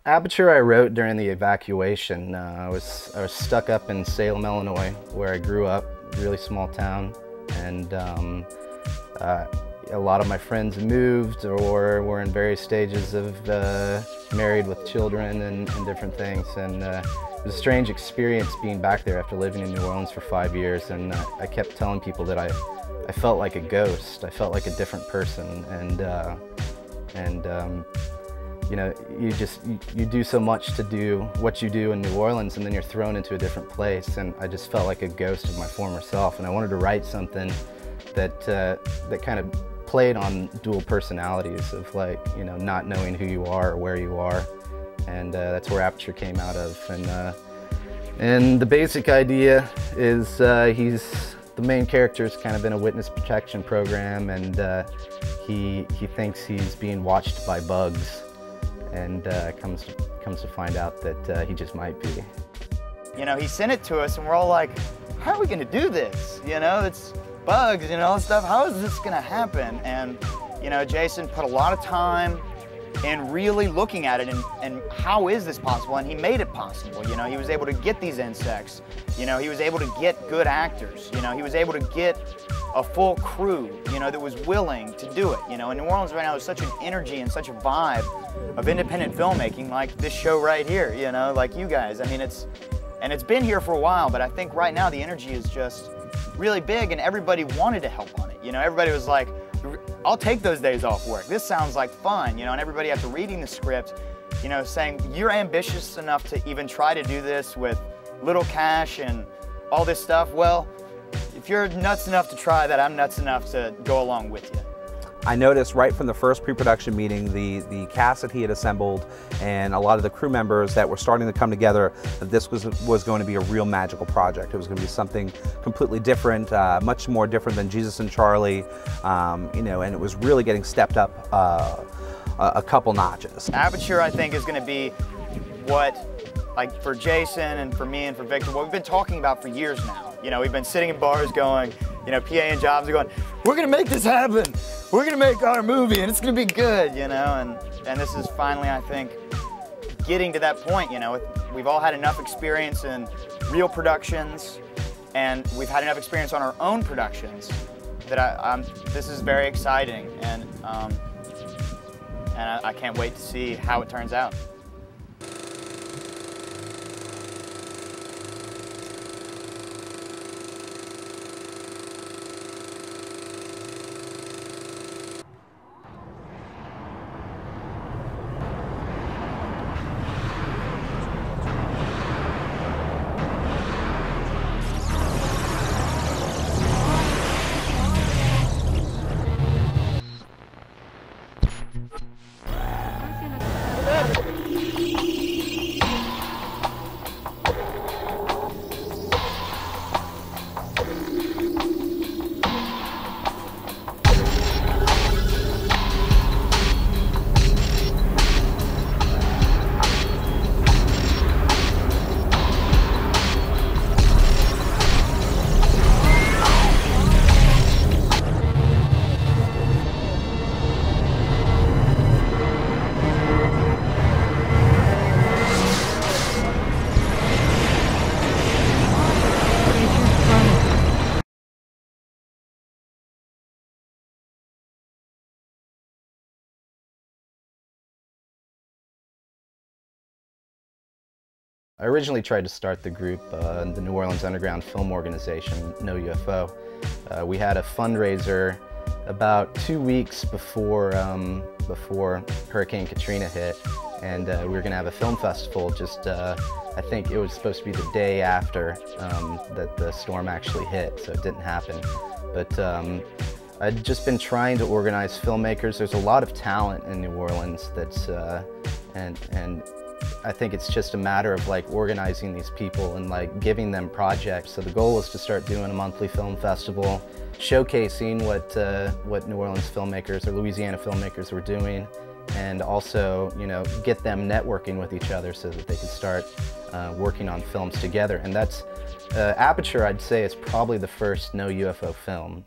Aperture I wrote during the evacuation. I was stuck up in Salem, Illinois, where I grew up, really small town, and a lot of my friends moved or were in various stages of married with children and different things. And it was a strange experience being back there after living in New Orleans for 5 years, and I kept telling people that I felt like a ghost. I felt like a different person, and you know, you do so much to do what you do in New Orleans, and then you're thrown into a different place, and I just felt like a ghost of my former self, and I wanted to write something that kind of played on dual personalities of, like, you know, not knowing who you are or where you are, and that's where Aperture came out of. And the basic idea is the main character is kind of in a witness protection program, and he thinks he's being watched by bugs, and comes to find out that he just might be. You know, he sent it to us, and we're all like, how are we going to do this? You know, it's bugs and all this stuff. How is this going to happen? And, you know, Jason put a lot of time in really looking at it and how is this possible? And he made it possible. You know, he was able to get these insects. You know, he was able to get good actors. You know, he was able to get a full crew, you know, that was willing to do it. You know, in New Orleans right now, there's such an energy and such a vibe of independent filmmaking, like this show right here, you know, like you guys. I mean, it's been here for a while, but I think right now the energy is just really big, and everybody wanted to help on it. You know, everybody was like, I'll take those days off work. This sounds like fun, you know, and everybody after reading the script, you know, saying, you're ambitious enough to even try to do this with little cash and all this stuff. Well, if you're nuts enough to try that, I'm nuts enough to go along with you. I noticed right from the first pre-production meeting, the cast that he had assembled and a lot of the crew members that were starting to come together, that this was going to be a real magical project. It was going to be something completely different, much more different than Jesus and Charlie, you know, and it was really getting stepped up a couple notches. Aperture, I think, is going to be what, like, for Jason and for me and for Victor, what we've been talking about for years now. You know, we've been sitting in bars going, you know, PA and Jobs are going, we're going to make this happen. We're going to make our movie, and it's going to be good, you know, and this is finally, I think, getting to that point. You know, we've all had enough experience in real productions, and we've had enough experience on our own productions that this is very exciting, and I can't wait to see how it turns out. I originally tried to start the group, the New Orleans Underground Film Organization, NOUFO. We had a fundraiser about 2 weeks before Hurricane Katrina hit, and we were going to have a film festival just, I think it was supposed to be the day after that the storm actually hit, so it didn't happen. But I'd just been trying to organize filmmakers. There's a lot of talent in New Orleans that's, and I think it's just a matter of, like, organizing these people and, like, giving them projects. So the goal was to start doing a monthly film festival, showcasing what New Orleans filmmakers or Louisiana filmmakers were doing, and also, you know, get them networking with each other so that they could start working on films together. And that's Aperture, I'd say, is probably the first NOUFO film.